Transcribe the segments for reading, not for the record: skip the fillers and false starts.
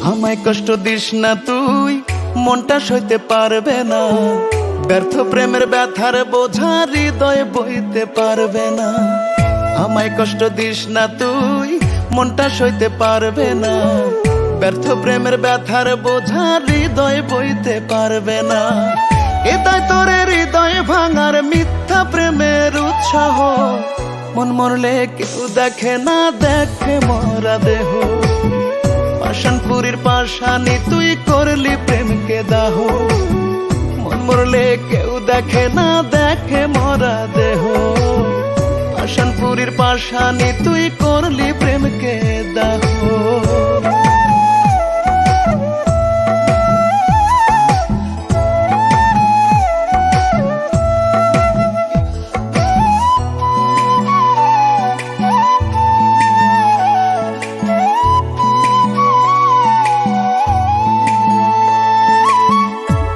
আমায় কষ্ট দিস না তুই, মনটা সইতে পারবে না। ব্যর্থ প্রেমের ব্যথার বোঝা হৃদয়ে বইতে পারবে না। আমায় কষ্ট দিস না তুই, মনটা সইতে পারবে না। ব্যর্থ প্রেমের ব্যথার বোঝা হৃদয়ে বইতে পারবে না। এটাই তোরে হৃদয় ভাঙার মিথ্যা প্রেমের উৎসাহ। মন মরলে কেউ দেখে না, দেখে মরা দেহ। পাষাণপুরীর পাষাণী তুই করলি প্রেমকে দাহ। মন মরলে কেউ দেখে না, দেখে মরা দেহ। পাষাণপুরীর পাষাণী তুই করলি প্রেমকে দাহ।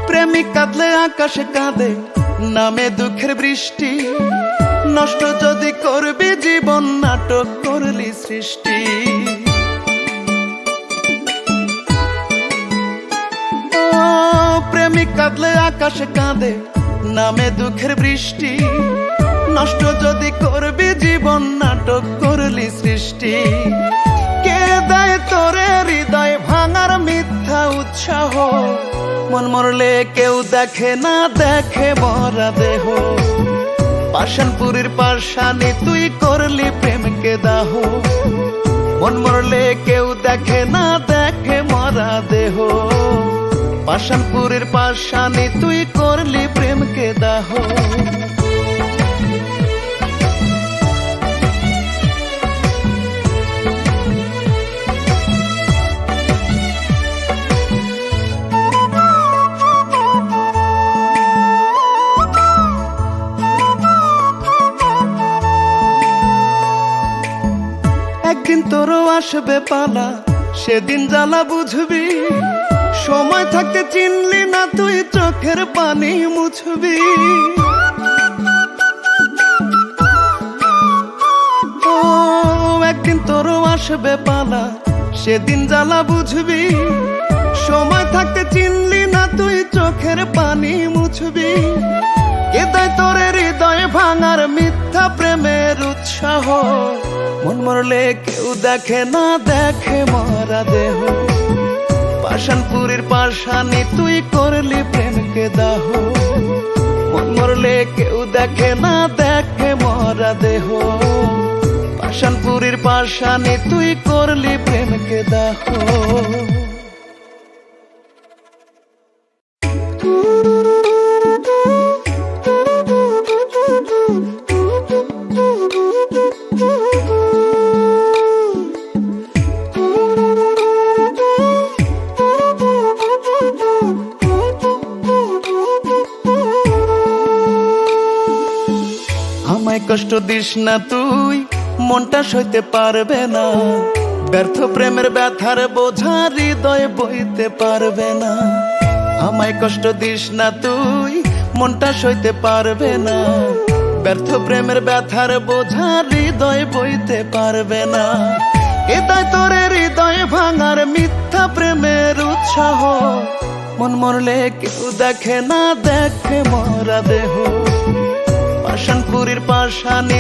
প্রেমিক কাঁদলে আকাশে কাঁদে, নামে দুঃখের বৃষ্টি। নষ্ট যদি করবি জীবন, নাটক করলি সৃষ্টি। প্রেমিক কাঁদলে আকাশে কাঁদে, নামে দুঃখের বৃষ্টি। নষ্ট যদি করবি জীবন, নাটক করলি সৃষ্টি। কে দেয় তোরে হৃদয় ভাঙার মিথ্যা উৎসাহ? মন মরলে কেউ দেখে না, দেখে মরা দেহ। পাষাণপুরীর পাষাণী তুই করলি প্রেমকে দাহ। মন মরলে কেউ দেখে না, দেখে মরা দেহ। পাষাণপুরীর পাষাণী তুই করলি প্রেমকে দাহ। একদিন তোরও আসবে পালা, সেদিন জ্বালা বুঝবি। সময় থাকতে চিনলি না তুই, চোখের পানি মুছবি। ও একদিন তোরও আসবে পালা, সেদিন জ্বালা বুঝবি। সময় থাকতে চিনলি না তুই, চোখের পানি মুছবি। কে দেয় তোরে হৃদয় ভাঙার মিথ্যা প্রেমের উৎসাহ? মন মরলে কেউ দেখে না, দেখে মরা দেহ। পাষাণপুরীর পাষাণী তুই করলি প্রেমকে দাহ। মন মরলে কেউ দেখে না, দেখে মরা দেহ। পাষাণপুরীর পাষাণী তুই করলি প্রেমকে দাহ। আমায় কষ্ট দিস না তুই, মনটা সইতে পারবে না। ব্যর্থ প্রেমের ব্যথার বোঝা হৃদয়ে বইতে পারবে না। আমায় কষ্ট দিস না তুই, মনটা সইতে পারবে না। ব্যর্থ প্রেমের ব্যথার বোঝা হৃদয়ে বইতে পারবে না। এটাই তোরে হৃদয় ভাঙার মিথ্যা প্রেমের উৎসাহ। মন মরলে কেউ দেখে না, দেখে মরা দেহ। পাষাণপুরীর পাষাণী